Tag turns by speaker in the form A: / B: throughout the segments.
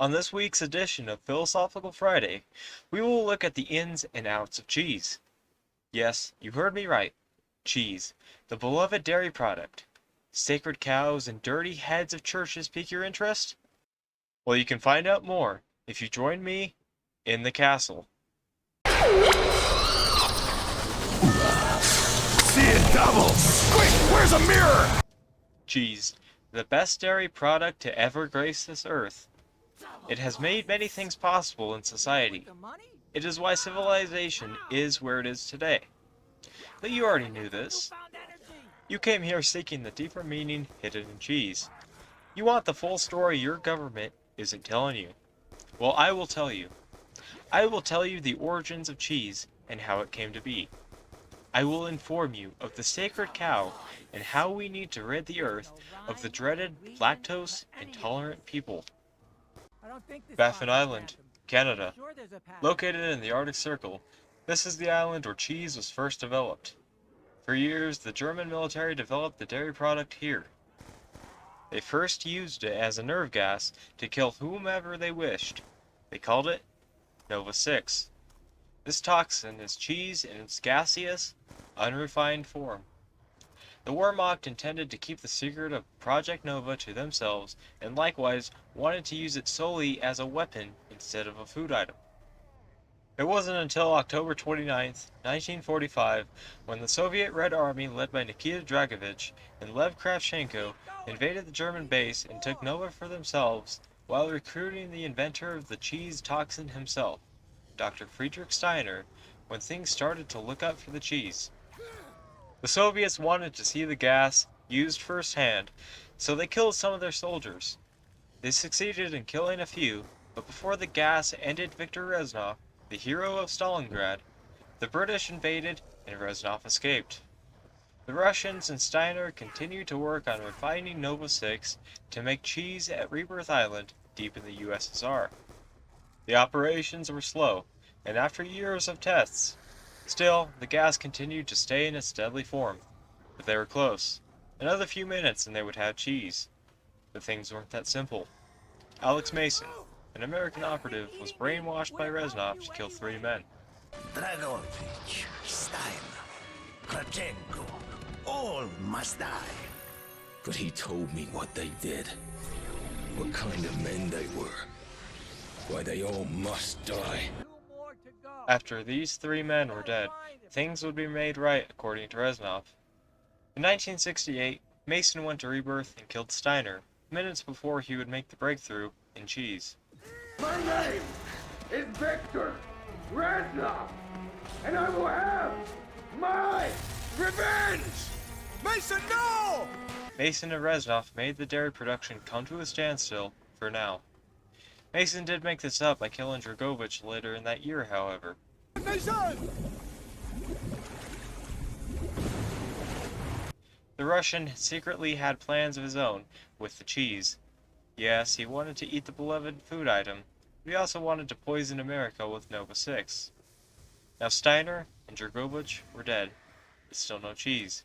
A: On this week's edition of Philosophical Friday, we will look at the ins and outs of cheese. Yes, you heard me right. Cheese, the beloved dairy product. Sacred cows and dirty heads of churches pique your interest? Well, you can find out more if you join me in the castle.
B: See it double! Quick, where's a mirror?
A: Cheese, the best dairy product to ever grace this earth. It has made many things possible in society. It is why civilization is where it is today. But you already knew this. You came here seeking the deeper meaning hidden in cheese. You want the full story your government isn't telling you. Well, I will tell you. I will tell you the origins of cheese and how it came to be. I will inform you of the sacred cow and how we need to rid the earth of the dreaded lactose intolerant people. Baffin Island, Canada. Located in the Arctic Circle, this is the island where cheese was first developed. For years, the German military developed the dairy product here. They first used it as a nerve gas to kill whomever they wished. They called it Nova 6. This toxin is cheese in its gaseous, unrefined form. The Wehrmacht intended to keep the secret of Project Nova to themselves and likewise wanted to use it solely as a weapon instead of a food item. It wasn't until October 29, 1945, when the Soviet Red Army led by Nikita Dragovich and Lev Kravchenko invaded the German base and took Nova for themselves while recruiting the inventor of the cheese toxin himself, Dr. Friedrich Steiner, when things started to look up for the cheese. The Soviets wanted to see the gas used firsthand, so they killed some of their soldiers. They succeeded in killing a few, but before the gas ended Viktor Reznov, the hero of Stalingrad, the British invaded and Reznov escaped. The Russians and Steiner continued to work on refining Nova 6 to make cheese at Rebirth Island deep in the USSR. The operations were slow, and after years of tests, still the gas continued to stay in its deadly form. But they were close. Another few minutes and they would have cheese. But things weren't that simple. Alex Mason, an American operative, was brainwashed by Reznov to kill 3 men.
B: Dragovich, Steiner, Kravchenko, all must die. But he told me what they did. What kind of men they were. Why they all must die.
A: After these 3 men were dead, things would be made right according to Reznov. In 1968, Mason went to Rebirth and killed Steiner, minutes before he would make the breakthrough in cheese.
C: My name is Viktor Reznov, and I will have my revenge!
B: Mason, no!
A: Mason and Reznov made the dairy production come to a standstill for now. Mason did make this up by killing Dragovich later in that year, however. The Russian secretly had plans of his own with the cheese. Yes, he wanted to eat the beloved food item, but he also wanted to poison America with Nova 6. Now Steiner and Dragovich were dead, but still no cheese.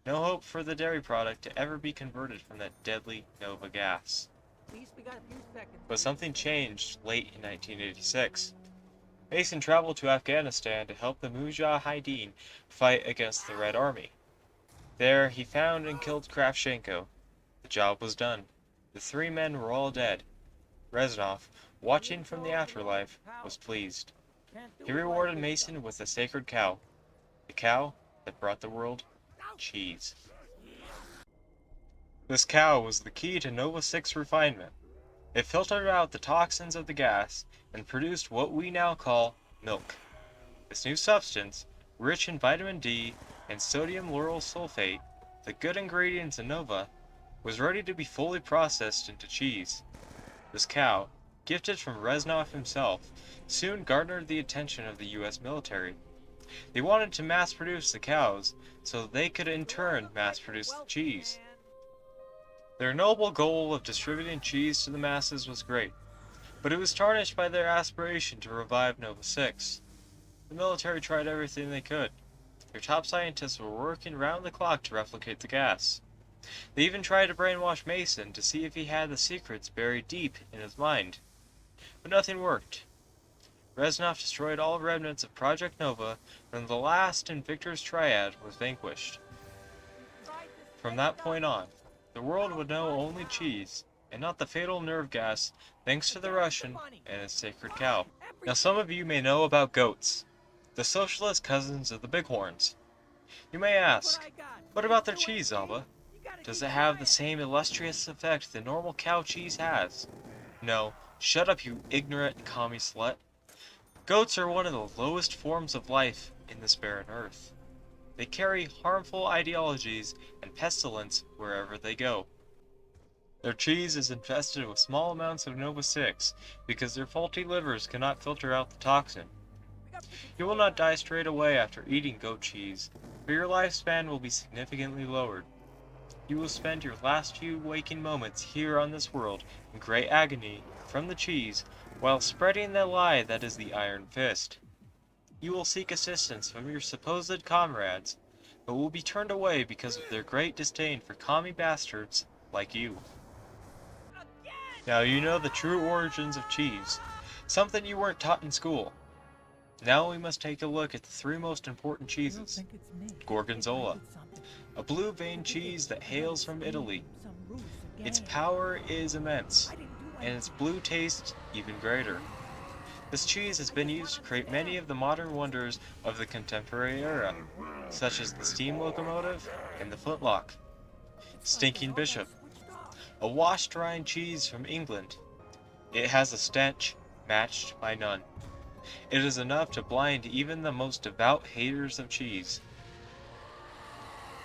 A: No hope for the dairy product to ever be converted from that deadly Nova gas. But something changed late in 1986. Mason traveled to Afghanistan to help the Mujahideen fight against the Red Army. There, he found and killed Kravchenko. The job was done. The 3 men were all dead. Reznov, watching from the afterlife, was pleased. He rewarded Mason with a sacred cow. The cow that brought the world cheese. This cow was the key to Nova 6 refinement. It filtered out the toxins of the gas and produced what we now call milk. This new substance, rich in vitamin D and sodium lauryl sulfate, the good ingredients in Nova, was ready to be fully processed into cheese. This cow, gifted from Reznov himself, soon garnered the attention of the US military. They wanted to mass produce the cows so they could in turn mass produce the cheese. Their noble goal of distributing cheese to the masses was great, but it was tarnished by their aspiration to revive Nova 6. The military tried everything they could. Their top scientists were working round the clock to replicate the gas. They even tried to brainwash Mason to see if he had the secrets buried deep in his mind. but nothing worked. Reznov destroyed all remnants of Project Nova when the last in Victor's triad was vanquished. From that point on, the world would know only cheese, and not the fatal nerve gas, thanks to the Russian and his sacred cow. Now some of you may know about goats, the socialist cousins of the bighorns. You may ask, what about their cheese, Alba? Does it have the same illustrious effect the normal cow cheese has? No, shut up you ignorant commie slut. Goats are one of the lowest forms of life in this barren earth. They carry harmful ideologies and pestilence wherever they go. Their cheese is infested with small amounts of Nova 6 because their faulty livers cannot filter out the toxin. You will not die straight away after eating goat cheese, but your lifespan will be significantly lowered. You will spend your last few waking moments here on this world in great agony from the cheese, while spreading the lie that is the Iron Fist. You will seek assistance from your supposed comrades, but will be turned away because of their great disdain for commie bastards like you. Now you know the true origins of cheese, something you weren't taught in school. Now we must take a look at the three most important cheeses. Gorgonzola, a blue vein cheese that hails from Italy. Its power is immense, and its blue taste even greater. This cheese has been used to create many of the modern wonders of the contemporary era, such as the steam locomotive and the flintlock. Stinking Bishop, a washed rind cheese from England. It has a stench matched by none. It is enough to blind even the most devout haters of cheese.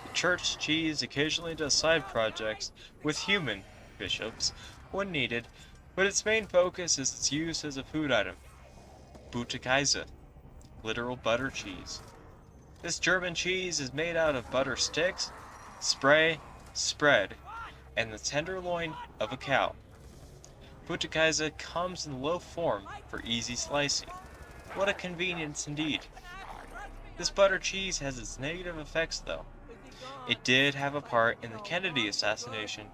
A: The church cheese occasionally does side projects with human bishops when needed, but its main focus is its use as a food item. Butterkäse, literal butter cheese. This German cheese is made out of butter sticks, spray, spread, and the tenderloin of a cow. Butterkäse comes in loaf form for easy slicing. What a convenience indeed. This butter cheese has its negative effects though. It did have a part in the Kennedy assassination,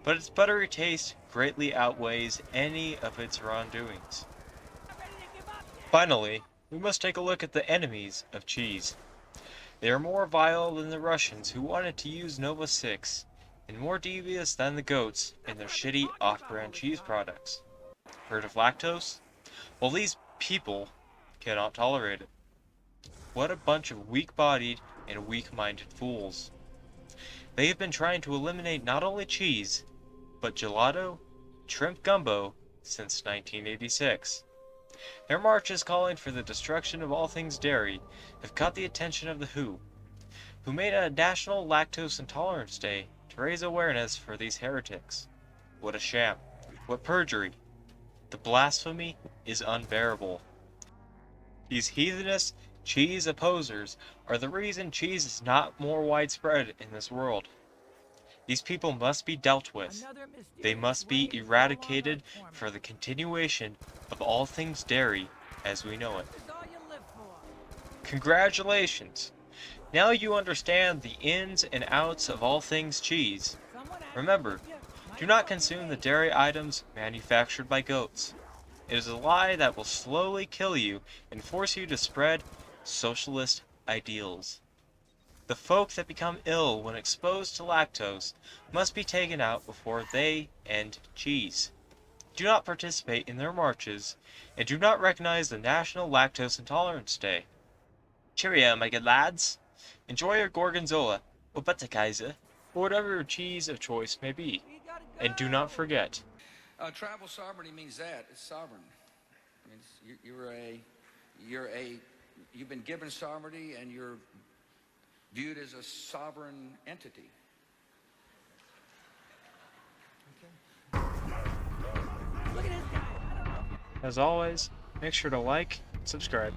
A: but its buttery taste greatly outweighs any of its wrongdoings. Finally, we must take a look at the enemies of cheese. They are more vile than the Russians who wanted to use Nova 6, and more devious than the goats in their shitty off-brand cheese products. Heard of lactose? Well, these people cannot tolerate it. What a bunch of weak-bodied and weak-minded fools. They have been trying to eliminate not only cheese, but gelato, shrimp gumbo since 1986. Their marches calling for the destruction of all things dairy have caught the attention of the WHO, who made a National Lactose Intolerance Day to raise awareness for these heretics. What a sham. What perjury. The blasphemy is unbearable. These heathenish cheese opposers are the reason cheese is not more widespread in this world. These people must be dealt with. They must be eradicated for the continuation of all things dairy as we know it. Congratulations! Now you understand the ins and outs of all things cheese. Remember, do not consume the dairy items manufactured by goats. It is a lie that will slowly kill you and force you to spread socialist ideals. The folk that become ill when exposed to lactose must be taken out before they end cheese. Do not participate in their marches, and do not recognize the National Lactose Intolerance Day. Cheerio, my good lads. Enjoy your gorgonzola, or butterkäse, or whatever your cheese of choice may be. And do not forget,
D: Tribal sovereignty means that it's sovereign. It means you've been given sovereignty, and you're viewed as a sovereign entity.
A: as always, make sure to like and subscribe.